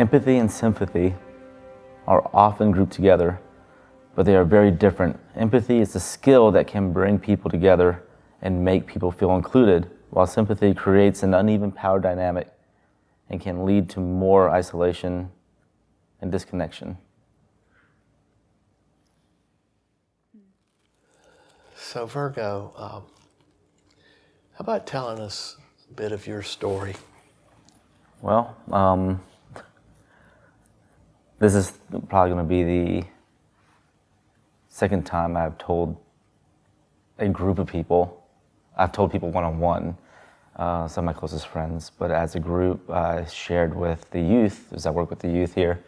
Empathy and sympathy are often grouped together, but they are very different. Empathy is a skill that can bring people together and make people feel included, while sympathy creates an uneven power dynamic and can lead to more isolation and disconnection. So Virgo, how about telling us a bit of your story? Well, this is probably going to be the second time I've told a group of people. I've told people one-on-one, some of my closest friends, but as a group, I shared with the youth, as I work with the youth here,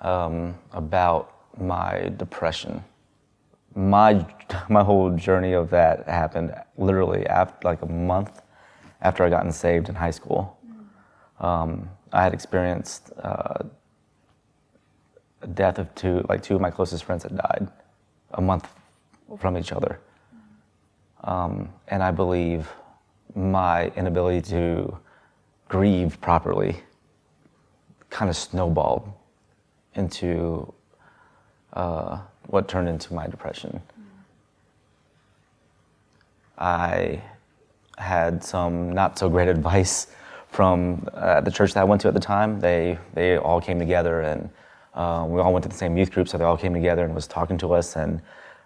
about my depression. My whole journey of that happened literally after, like a month after I gotten saved in high school. I had experienced death of two of my closest friends had died a month from each other. And I believe my inability to grieve properly kind of snowballed into what turned into my depression. I had some not so great advice from the church that I went to at the time. They all came together, and we all went to the same youth group, so they all came together and was talking to us. And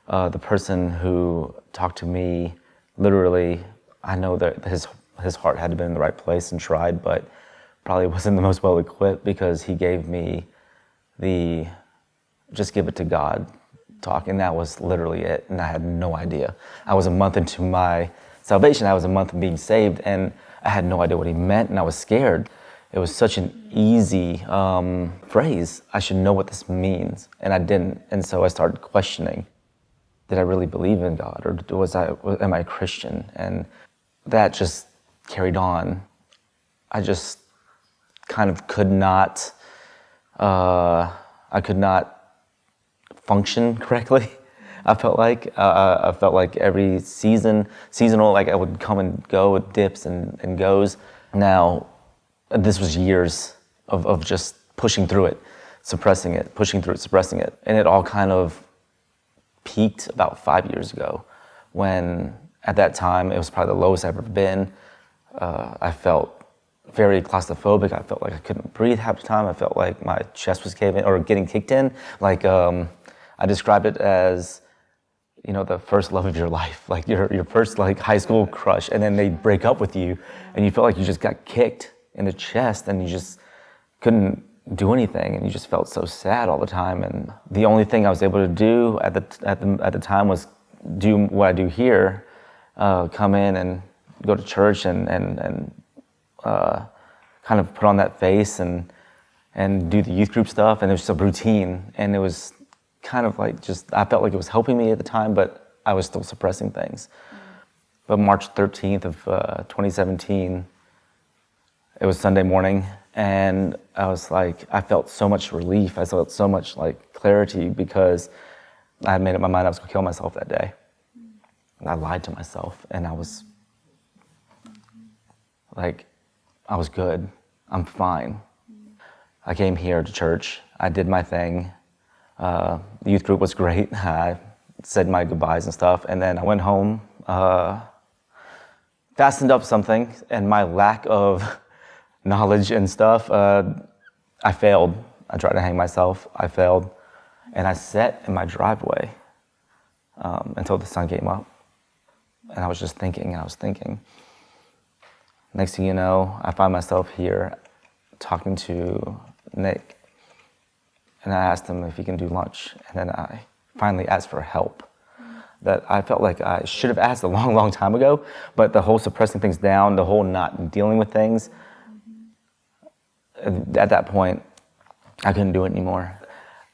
the person who talked to me, literally, I know that his heart had to be in the right place and tried, but probably wasn't the most well equipped, because he gave me the just give it to God talk, and that was literally it. And I had no idea. I was a month into my salvation. I was a month of being saved, and I had no idea what he meant, and I was scared. It was such an easy phrase. I should know what this means, and I didn't. And so I started questioning, did I really believe in God, or am I a Christian? And that just carried on. I just kind of could not function correctly. I felt like every seasonal, like I would come and go with dips and goes. Now, this was years of just pushing through it, suppressing it, pushing through it, suppressing it. And it all kind of peaked about 5 years ago, when at that time, it was probably the lowest I've ever been. I felt very claustrophobic. I felt like I couldn't breathe half the time. I felt like my chest was caving or getting kicked in. Like, I described it as, the first love of your life, like your first like high school crush, and then they break up with you, and you felt like you just got kicked in the chest, and you just couldn't do anything, and you just felt so sad all the time. And the only thing I was able to do at the time was do what I do here, come in and go to church and kind of put on that face and do the youth group stuff, and it was so routine, and it was kind of like I felt like it was helping me at the time, but I was still suppressing things. But March 13th of 2017, it was Sunday morning, and I felt so much relief. I felt so much like clarity, because I had made up my mind I was gonna kill myself that day. And I lied to myself, and I was good. I'm fine. I came here to church. I did my thing. The youth group was great. I said my goodbyes and stuff, and then I went home, fastened up something, and my lack of knowledge and stuff, I failed. I tried to hang myself. I failed, and I sat in my driveway until the sun came up, and I was just thinking, and I was thinking. Next thing you know, I find myself here talking to Nick, and I asked him if he can do lunch, and then I finally asked for help that I felt like I should have asked a long, long time ago, but the whole suppressing things down, the whole not dealing with things, at that point, I couldn't do it anymore.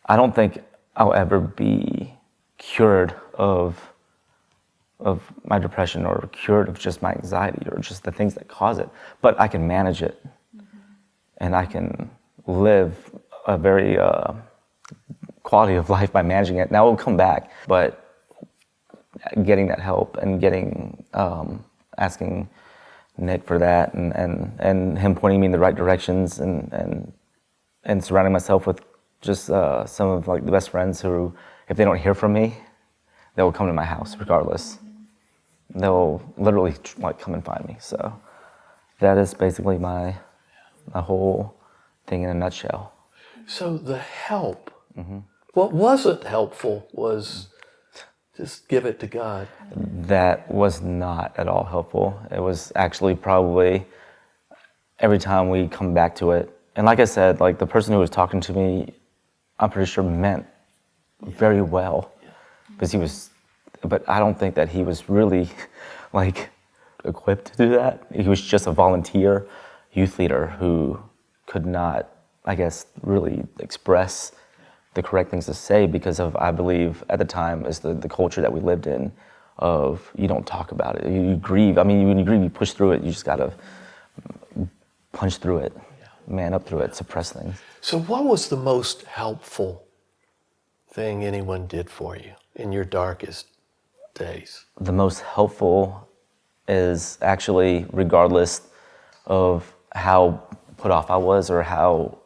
I don't think I'll ever be cured of my depression, or cured of just my anxiety, or just the things that cause it, but I can manage it, and I can live a very quality of life by managing it. Now it will come back, but getting that help and asking Nick for that, and him pointing me in the right directions, and and surrounding myself with just some of like the best friends who, if they don't hear from me, they will come to my house regardless. They'll literally like come and find me. So that is basically my whole thing in a nutshell. So the help, what wasn't helpful was just give it to God. That was not at all helpful. It was actually probably every time we come back to it. And like I said, like the person who was talking to me, I'm pretty sure meant very well, because but I don't think that he was really like equipped to do that. He was just a volunteer youth leader who could not, I guess, really express the correct things to say because of, I believe, at the time, is the culture that we lived in of you don't talk about it. You grieve. I mean, when you grieve, you push through it. You just got to punch through it, man up through it, suppress things. So what was the most helpful thing anyone did for you in your darkest days? The most helpful is actually, regardless of how put off I was or how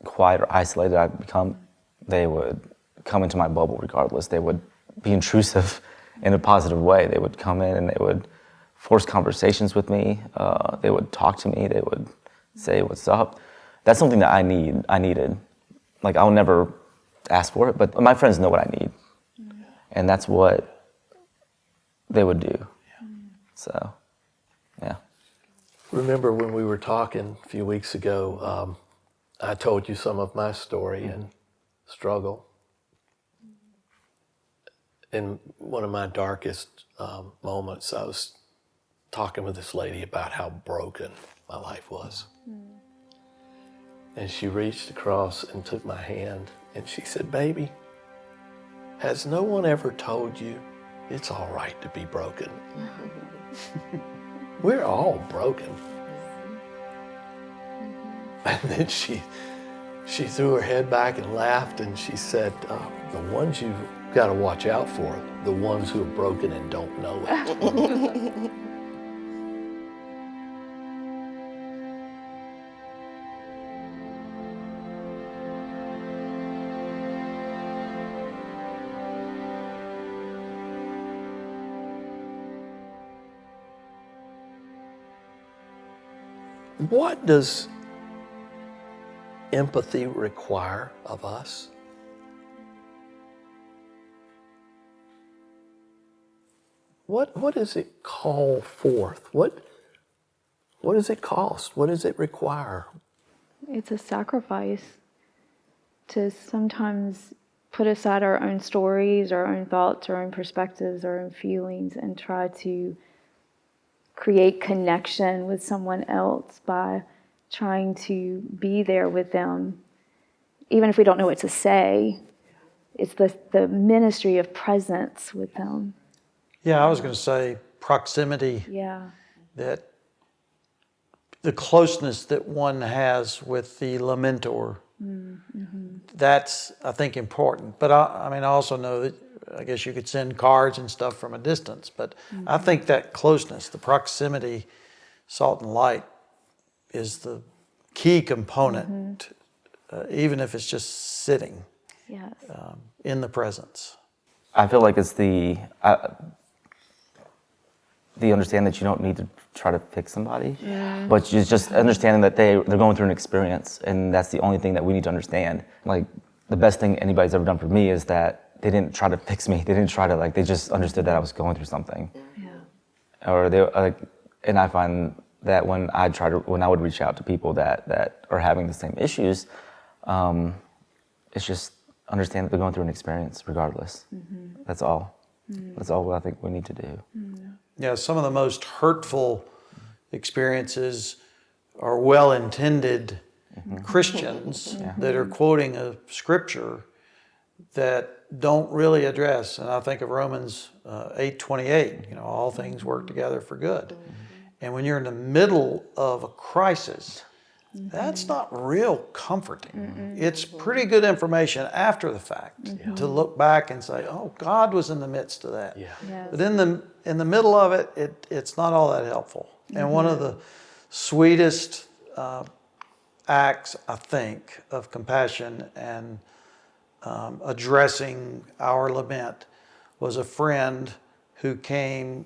quiet or isolated I'd become, they would come into my bubble regardless. They would be intrusive in a positive way. They would come in and they would force conversations with me. They would talk to me. They would say, "What's up?" That's something that I needed. Like, I'll never ask for it, but my friends know what I need. And that's what they would do. So, yeah. Remember when we were talking a few weeks ago, I told you some of my story and struggle. In one of my darkest moments, I was talking with this lady about how broken my life was. And she reached across and took my hand and she said, "Baby, has no one ever told you it's all right to be broken?" We're all broken. And then she threw her head back and laughed and she said, "The ones you've got to watch out for, the ones who are broken and don't know it." What does empathy require of us? What does it call forth? What does it cost? What does it require? It's a sacrifice to sometimes put aside our own stories, our own thoughts, our own perspectives, our own feelings, and try to create connection with someone else by trying to be there with them. Even if we don't know what to say, it's the ministry of presence with them. Yeah, I was going to say proximity. Yeah. That the closeness that one has with the lamentor, that's, I think, important. But I also know that, I guess you could send cards and stuff from a distance, but I think that closeness, the proximity, salt and light, is the key component, even if it's just sitting Yes. in the presence. I feel like it's the understanding that you don't need to try to fix somebody, but you just understanding that they're going through an experience, and that's the only thing that we need to understand. Like, the best thing anybody's ever done for me is that they didn't try to fix me. They didn't try to, they just understood that I was going through something. Yeah. Or and I find that when I would reach out to people that are having the same issues, it's just understand that they're going through an experience regardless. That's all. That's all I think we need to do. Yeah, some of the most hurtful experiences are well-intended Christians that are quoting a scripture that don't really address, and I think of Romans 8:28, all things work together for good. And when you're in the middle of a crisis, that's not real comforting. It's pretty good information after the fact to look back and say, "Oh, God was in the midst of that." Yeah. Yes. But in the middle of it, it's not all that helpful. And one of the sweetest acts, I think, of compassion and addressing our lament was a friend who came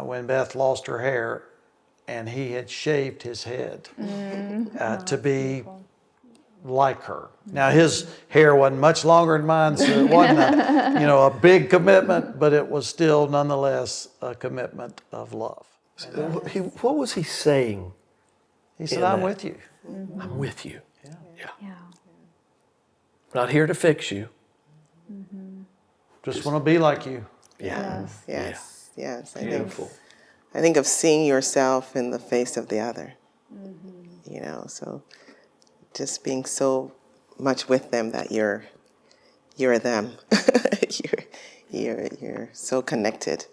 when Beth lost her hair, and he had shaved his head to be like her. Now his hair wasn't much longer than mine, so it wasn't a big commitment, but it was still nonetheless a commitment of love. What was he saying? He said, In "I'm that. with you." I'm with you. Yeah. Yeah. Not here to fix you. Just want to be like you. Yeah. Yes. Beautiful. I think of seeing yourself in the face of the other. So just being so much with them that you're them. you're so connected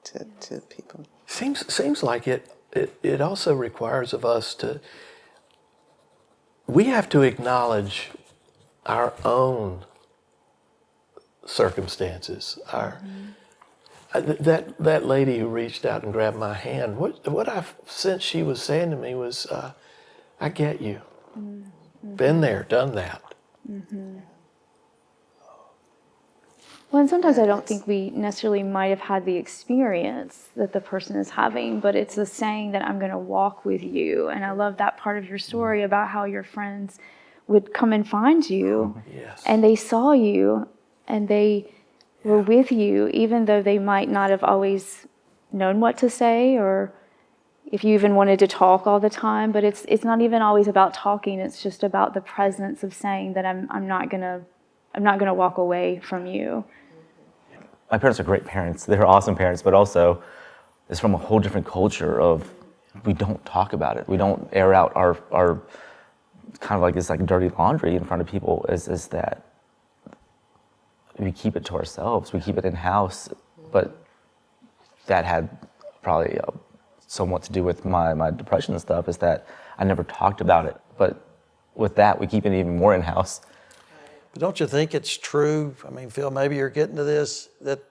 to people. Seems like it also requires of us we have to acknowledge our own circumstances. That lady who reached out and grabbed my hand, what I sensed she was saying to me was, I get you. Been there, done that. Well, and sometimes I don't think we necessarily might have had the experience that the person is having, but it's the saying that I'm going to walk with you. And I love that part of your story about how your friends would come and find you, Yes. and they saw you, and they were with you, even though they might not have always known what to say, or if you even wanted to talk all the time. But it's not even always about talking. It's just about the presence of saying that I'm not gonna walk away from you. My parents are great parents. They're awesome parents, but also it's from a whole different culture of we don't talk about it. We don't air out our kind of like this like dirty laundry in front of people. Is that we keep it to ourselves. We keep it in house. But that had probably somewhat to do with my depression and stuff. Is that I never talked about it. But with that, we keep it even more in house. But don't you think it's true? I mean, Phil, maybe you're getting to this, that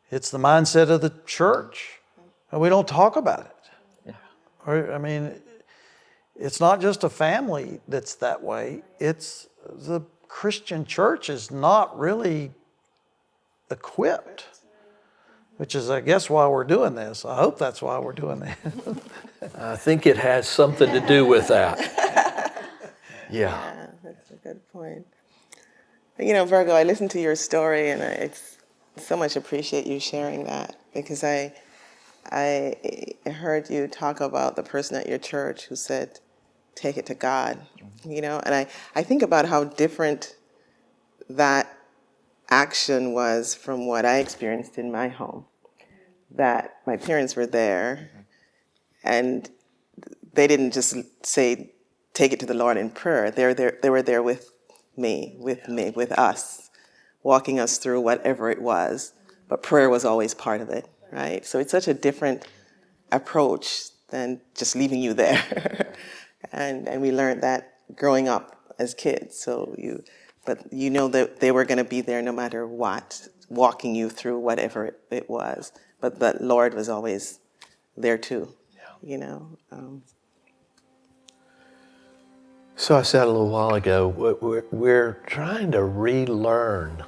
it's the mindset of the church. And we don't talk about it. Yeah. Or, I mean, it's not just a family that's that way. It's the Christian church is not really equipped, which is, I guess, why we're doing this. I hope that's why we're doing this. I think it has something to do with that. Yeah. That's a good point. Virgo, I listened to your story, and I so much appreciate you sharing that, because I heard you talk about the person at your church who said, take it to God, and I think about how different that action was from what I experienced in my home, that my parents were there, and they didn't just say, take it to the Lord in prayer. They were there with me, with us, walking us through whatever it was. But prayer was always part of it, right? So it's such a different approach than just leaving you there. and we learned that growing up as kids. But that they were going to be there no matter what, walking you through whatever it was. But the Lord was always there too, So I said a little while ago, we're trying to relearn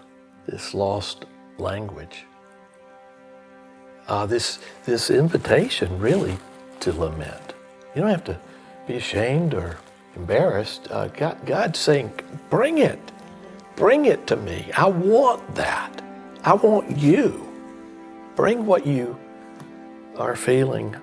this lost language. This invitation really to lament. You don't have to be ashamed or embarrassed. God's saying, bring it to me. I want that. I want you. Bring what you are feeling.